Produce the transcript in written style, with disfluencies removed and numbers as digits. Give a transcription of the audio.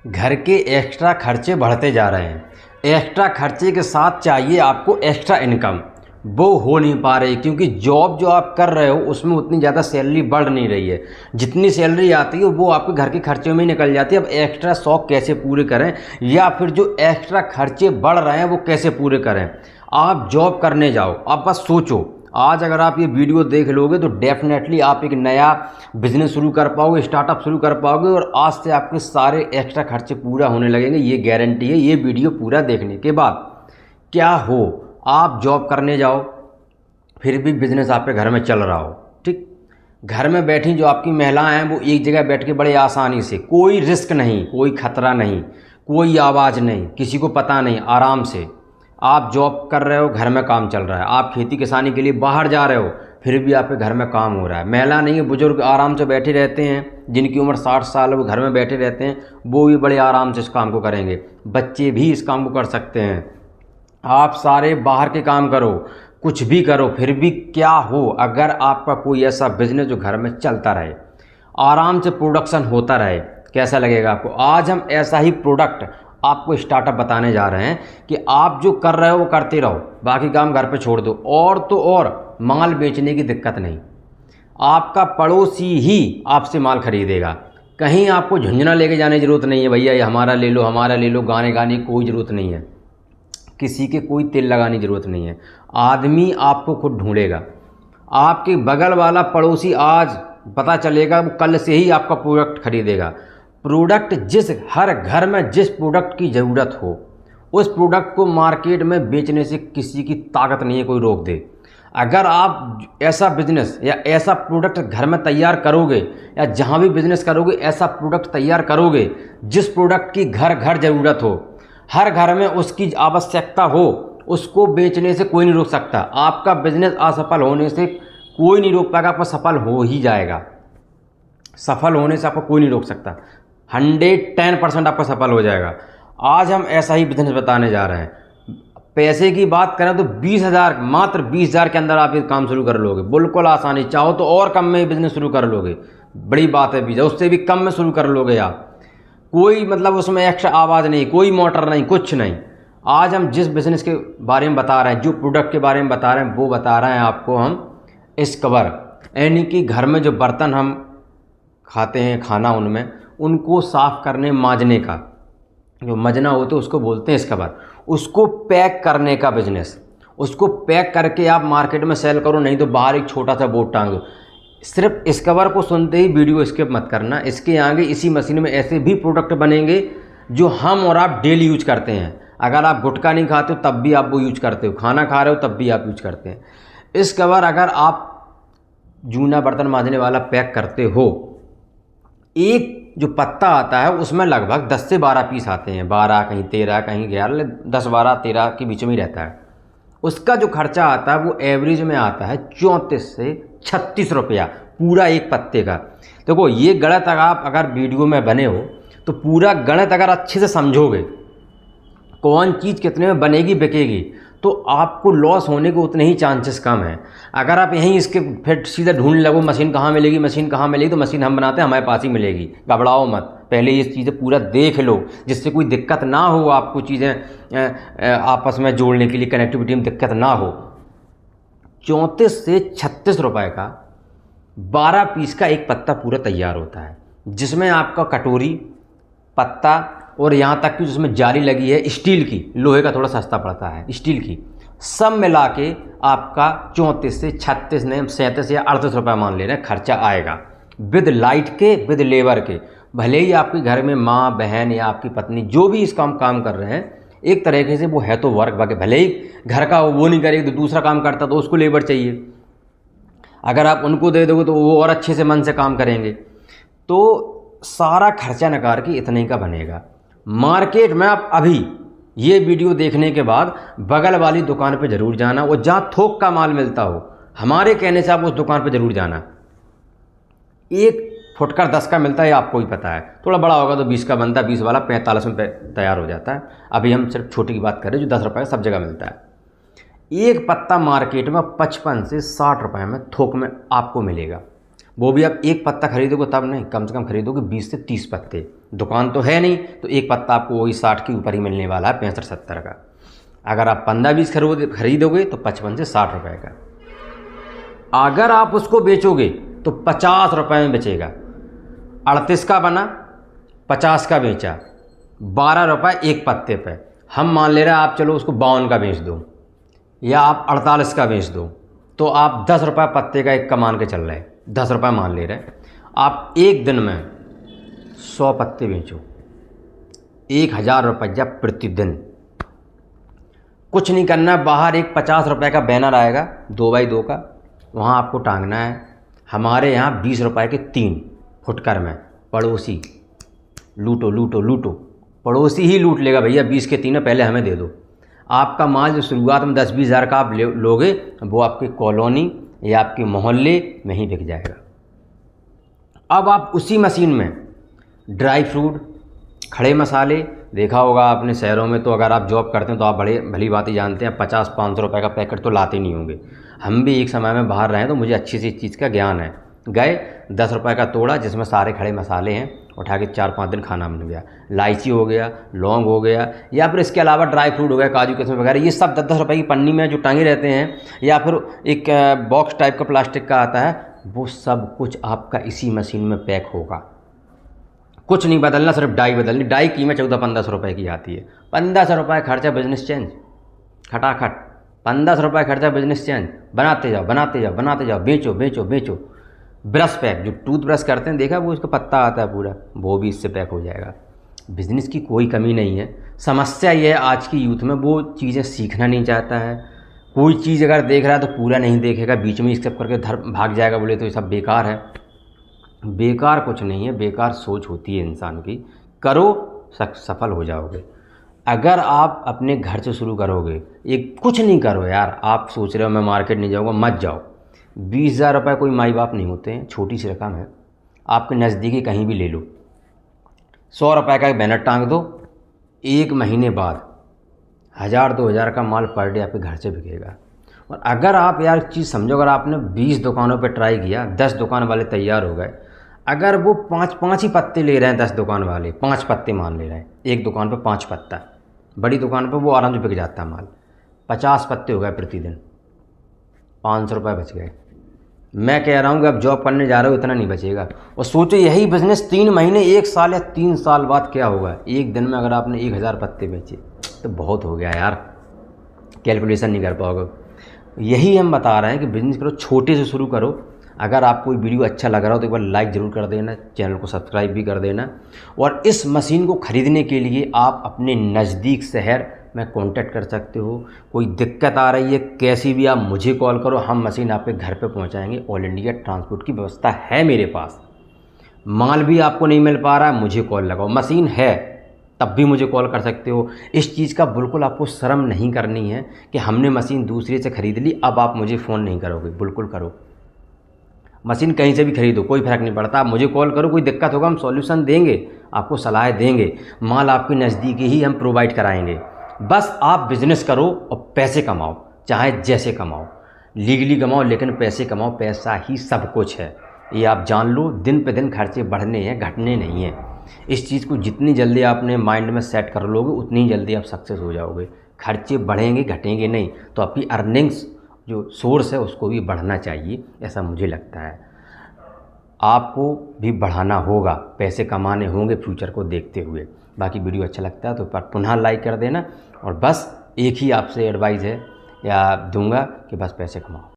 घर के एक्स्ट्रा खर्चे बढ़ते जा रहे हैं। एक्स्ट्रा खर्चे के साथ चाहिए आपको एक्स्ट्रा इनकम, वो हो नहीं पा रही क्योंकि जॉब जो आप कर रहे हो उसमें उतनी ज़्यादा सैलरी बढ़ नहीं रही है। जितनी सैलरी आती है वो आपके घर के खर्चे में ही निकल जाती है। अब एक्स्ट्रा शौक कैसे पूरे करें या फिर जो एक्स्ट्रा खर्चे बढ़ रहे हैं वो कैसे पूरे करें। आप जॉब करने जाओ, आप बस सोचो। आज अगर आप ये वीडियो देख लोगे तो डेफिनेटली आप एक नया बिजनेस शुरू कर पाओगे, स्टार्टअप शुरू कर पाओगे और आज से आपके सारे एक्स्ट्रा खर्चे पूरा होने लगेंगे, ये गारंटी है। ये वीडियो पूरा देखने के बाद क्या हो, आप जॉब करने जाओ फिर भी बिजनेस आपके घर में चल रहा हो, ठीक। घर में बैठी जो आपकी महिलाएं हैं वो एक जगह बैठ के बड़े आसानी से, कोई रिस्क नहीं, कोई खतरा नहीं, कोई आवाज़ नहीं, किसी को पता नहीं, आराम से आप जॉब कर रहे हो, घर में काम चल रहा है। आप खेती किसानी के लिए बाहर जा रहे हो फिर भी आपके घर में काम हो रहा है। महिला नहीं है, बुजुर्ग आराम से बैठे रहते हैं, जिनकी उम्र 60 साल है वो घर में बैठे रहते हैं, वो भी बड़े आराम से इस काम को करेंगे। बच्चे भी इस काम को कर सकते हैं। आप सारे बाहर के काम करो, कुछ भी करो, फिर भी क्या हो, अगर आपका कोई ऐसा बिजनेस जो घर में चलता रहे, आराम से प्रोडक्शन होता रहे, कैसा लगेगा आपको। आज हम ऐसा ही प्रोडक्ट आपको स्टार्टअप बताने जा रहे हैं कि आप जो कर रहे हो वो करते रहो, बाकी काम घर पे छोड़ दो। और तो और माल बेचने की दिक्कत नहीं, आपका पड़ोसी ही आपसे माल खरीदेगा। कहीं आपको झुंझुना लेके जाने की ज़रूरत नहीं है, भैया ये हमारा ले लो, हमारा ले लो, गाने गाने की कोई ज़रूरत नहीं है, किसी के कोई तेल लगाने की ज़रूरत नहीं है। आदमी आपको खुद ढूंढेगा। आपके बगल वाला पड़ोसी आज पता चलेगा वो कल से ही आपका प्रोडक्ट खरीदेगा। प्रोडक्ट जिस हर घर में जिस प्रोडक्ट की ज़रूरत हो उस प्रोडक्ट को मार्केट में बेचने से किसी की ताकत नहीं है कोई रोक दे। अगर आप ऐसा बिजनेस या ऐसा प्रोडक्ट घर में तैयार करोगे या जहाँ भी बिजनेस करोगे ऐसा प्रोडक्ट तैयार करोगे जिस प्रोडक्ट की घर घर ज़रूरत हो, हर घर में उसकी आवश्यकता हो, उसको बेचने से कोई नहीं रोक सकता। आपका बिजनेस असफल होने से कोई नहीं रोक पाएगा, आपका सफल हो ही जाएगा। सफल होने से आपको कोई नहीं रोक सकता। 110% आपका सफल हो जाएगा। आज हम ऐसा ही बिजनेस बताने जा रहे हैं। पैसे की बात करें तो 20,000, मात्र 20,000 के अंदर आप ये काम शुरू कर लोगे, बिल्कुल आसानी। चाहो तो और कम में बिजनेस शुरू कर लोगे, बड़ी बात है। 20,000 उससे भी कम में शुरू कर लोगे आप। कोई मतलब उसमें एक्स्ट्रा आवाज़ नहीं, कोई मोटर नहीं, कुछ नहीं। आज हम जिस बिज़नेस के बारे में बता रहे हैं, जो प्रोडक्ट के बारे में बता रहे हैं, वो बता रहे हैं आपको हम स्क्रबर, यानी कि घर में जो बर्तन हम खाते हैं खाना, उनमें उनको साफ़ करने मांजने का जो मजना होता है उसको बोलते हैं स्क्रबर। उसको पैक करने का बिजनेस, उसको पैक करके आप मार्केट में सेल करो, नहीं तो बाहर एक छोटा सा बोर्ड टांग दो। सिर्फ स्क्रबर को सुनते ही वीडियो स्किप मत करना। इसके आगे इसी मशीन में ऐसे भी प्रोडक्ट बनेंगे जो हम और आप डेली यूज करते हैं। अगर आप गुटखा नहीं खाते हो तब भी आप वो यूज करते हो, खाना खा रहे हो तब भी आप यूज करते हैं। स्क्रबर अगर आप जूना बर्तन मांजने वाला पैक करते हो, एक जो पत्ता आता है उसमें लगभग 10 से 12 पीस आते हैं, 12 कहीं 13 कहीं 11, 10 12 13 के बीच में ही रहता है। उसका जो खर्चा आता है वो एवरेज में आता है 34 से 36 रुपया पूरा एक पत्ते का। देखो ये गणित आप अगर वीडियो में बने हो तो पूरा गणित अगर अच्छे से समझोगे, कौन चीज़ कितने में बनेगी बिकेगी, तो आपको लॉस होने के उतने ही चांसेस कम हैं। अगर आप यहीं इसके फिर सीधा ढूंढने लगो मशीन कहाँ मिलेगी, मशीन कहाँ मिलेगी, तो मशीन हम बनाते हैं, हमारे पास ही मिलेगी। घबराओ मत, पहले ये चीज़ें पूरा देख लो जिससे कोई दिक्कत ना हो, आपको चीज़ें आपस में जोड़ने के लिए कनेक्टिविटी में दिक्कत ना हो। 34 से 36 रुपए का 12 पीस का एक पत्ता पूरा तैयार होता है, जिसमें आपका कटोरी, पत्ता और यहाँ तक कि जिसमें जाली लगी है स्टील की, लोहे का थोड़ा सस्ता पड़ता है, स्टील की, सब मिला के आपका 34 से 36 नहीं 37 या 38 रुपये मान ले रहे हैं खर्चा आएगा, विद लाइट के, विद लेबर के। भले ही आपके घर में माँ बहन या आपकी पत्नी जो भी इस काम कर रहे हैं, एक तरीके से वो है तो वर्क बाकी, भले ही घर का वो नहीं करेगी तो दूसरा काम करता तो उसको लेबर चाहिए। अगर आप उनको दे दोगे तो वो और अच्छे से मन से काम करेंगे। तो सारा खर्चा नकार के इतने का बनेगा। मार्केट में आप अभी ये वीडियो देखने के बाद बगल वाली दुकान पे ज़रूर जाना, और जहाँ थोक का माल मिलता हो, हमारे कहने से आप उस दुकान पे ज़रूर जाना। एक फुटकर 10 का मिलता है, आपको ही पता है। थोड़ा बड़ा होगा तो 20 का बनता है, 20 वाला 45 में तैयार हो जाता है। अभी हम सिर्फ छोटी की बात कर रहे हैं जो 10 रुपये सब जगह मिलता है। एक पत्ता मार्केट में 55 से 60 रुपये में थोक में आपको मिलेगा। वो भी आप एक पत्ता खरीदोगे तब नहीं, कम से कम खरीदोगे 20 से 30 पत्ते। दुकान तो है नहीं, तो एक पत्ता आपको वही 60 के ऊपर ही मिलने वाला है, 65-70 का। अगर आप 15-20 खरीदोगे तो 55 से 60 रुपये का। अगर आप उसको बेचोगे तो 50 रुपये में बेचेगा। 38 का बना, 50 का बेचा, 12 रुपये एक पत्ते पे। हम मान ले रहे हैं आप चलो उसको 52 का बेच दो या आप 48 का बेच दो, तो आप 10 रुपये पत्ते का एक का मान के चल रहे हैं, 10 रुपये मान ले रहे हैं। आप एक दिन में 100 पत्ते बेचो, 1000 रुपया प्रतिदिन। कुछ नहीं करना, बाहर एक 50 रुपये का बैनर आएगा 2x2 का, वहाँ आपको टांगना है हमारे यहाँ 20 रुपये के 3 फुटकर में, पड़ोसी लूटो लूटो लूटो। पड़ोसी ही लूट लेगा भैया, 20 के 3 पहले हमें दे दो। आपका माल जो शुरुआत में 10-20 हज़ार का आप लोगे, वो आपकी कॉलोनी या आपके मोहल्ले में ही बिक जाएगा। अब आप उसी मशीन में ड्राई फ्रूट, खड़े मसाले, देखा होगा आपने शहरों में, तो अगर आप जॉब करते हैं तो आप भली बात ही जानते हैं 50-500 रुपये का पैकेट तो लाते नहीं होंगे। हम भी एक समय में बाहर रहे तो मुझे अच्छी सी चीज़ का ज्ञान है। गए 10 रुपये का तोड़ा जिसमें सारे खड़े मसाले हैं, उठा के 4-5 दिन खाना बन गया। इलायची हो गया, लौंग हो गया, या फिर इसके अलावा ड्राई फ्रूट हो गया, काजू किस्म वगैरह, ये सब 10-10 रुपये की पन्नी में जो टांगे रहते हैं, या फिर एक बॉक्स टाइप का प्लास्टिक का आता है, वो सब कुछ आपका इसी मशीन में पैक होगा। कुछ नहीं बदलना, सिर्फ डाई बदलनी। डाई कीमत 1400-1500 रुपये की आती है। 1500 रुपये खर्चा, बिजनेस चेंज खटाखट। 1500 रुपये खर्चा, बिजनेस चेंज। बनाते जाओ बनाते जाओ बनाते जाओ, बेचो बेचो बेचो। ब्रश पैक, जो टूथ ब्रश करते हैं देखा, वो इसका पत्ता आता है पूरा, वो भी इससे पैक हो जाएगा। बिज़नेस की कोई कमी नहीं है। समस्या ये है आज की यूथ में, वो चीज़ें सीखना नहीं चाहता है। कोई चीज़ अगर देख रहा है तो पूरा नहीं देखेगा, बीच में स्किप करके भाग जाएगा, बोले तो ये सब बेकार है। बेकार कुछ नहीं है, बेकार सोच होती है इंसान की। करो, सफल हो जाओगे। अगर आप अपने घर से शुरू करोगे, एक कुछ नहीं करो यार, आप सोच रहे हो मैं मार्केट नहीं जाऊँगा, मत जाओ। 20,000 रुपये कोई माई बाप नहीं होते हैं, छोटी सी रकम है। आपके नज़दीकी कहीं भी ले लो, 100 रुपये का एक बैनर टांग दो, 1 महीने बाद 1000-2000 का माल पर डे आपके घर से बिकेगा। और अगर आप यार चीज़ समझो, अगर आपने 20 दुकानों पे ट्राई किया, 10 दुकान वाले तैयार हो गए, अगर वो 5-5 ही पत्ते ले रहे हैं, 10 दुकान वाले 5 पत्ते मान ले रहे हैं, एक दुकान पे 5 पत्ता, बड़ी दुकान पे वो आराम से बिक जाता है माल। 50 पत्ते हो गए प्रतिदिन, 500 रुपये बच गए। मैं कह रहा हूँ कि अब जॉब करने जा रहे हो, इतना नहीं बचेगा। और सोचो यही बिज़नेस 3 महीने, 1 साल या 3 साल बाद क्या होगा। एक दिन में अगर आपने 1000 पत्ते बेचे तो बहुत हो गया यार, कैलकुलेशन नहीं कर पाओगे। यही हम बता रहे हैं कि बिज़नेस करो, छोटे से शुरू करो। अगर आपको वीडियो अच्छा लग रहा हो तो एक बार लाइक ज़रूर कर देना, चैनल को सब्सक्राइब भी कर देना। और इस मशीन को ख़रीदने के लिए आप अपने नज़दीक शहर में कांटेक्ट कर सकते हो। कोई दिक्कत आ रही है कैसी भी, आप मुझे कॉल करो, हम मशीन आपके घर पे पहुंचाएंगे। ऑल इंडिया ट्रांसपोर्ट की व्यवस्था है मेरे पास। माल भी आपको नहीं मिल पा रहा है, मुझे कॉल लगाओ। मशीन है तब भी मुझे कॉल कर सकते हो। इस चीज़ का बिल्कुल आपको शर्म नहीं करनी है कि हमने मशीन दूसरे से ख़रीद ली, अब आप मुझे फ़ोन नहीं करोगे। बिल्कुल करो, मशीन कहीं से भी खरीदो, कोई फ़र्क नहीं पड़ता। आप मुझे कॉल करो, कोई दिक्कत होगा हम सॉल्यूशन देंगे, आपको सलाह देंगे। माल आपके नज़दीकी ही हम प्रोवाइड कराएंगे। बस आप बिज़नेस करो और पैसे कमाओ, चाहे जैसे कमाओ, लीगली कमाओ, लेकिन पैसे कमाओ। पैसा ही सब कुछ है, ये आप जान लो। दिन पे दिन खर्चे बढ़ने हैं, घटने नहीं हैं। इस चीज़ को जितनी जल्दी आपने माइंड में सेट कर लोगे, उतनी जल्दी आप सक्सेस हो जाओगे। खर्चे बढ़ेंगे घटेंगे नहीं, तो आपकी अर्निंग्स जो सोर्स है उसको भी बढ़ना चाहिए, ऐसा मुझे लगता है। आपको भी बढ़ाना होगा, पैसे कमाने होंगे फ्यूचर को देखते हुए। बाकी वीडियो अच्छा लगता है तो पर पुनः लाइक कर देना। और बस एक ही आपसे एडवाइस है या दूंगा कि बस पैसे कमाओ।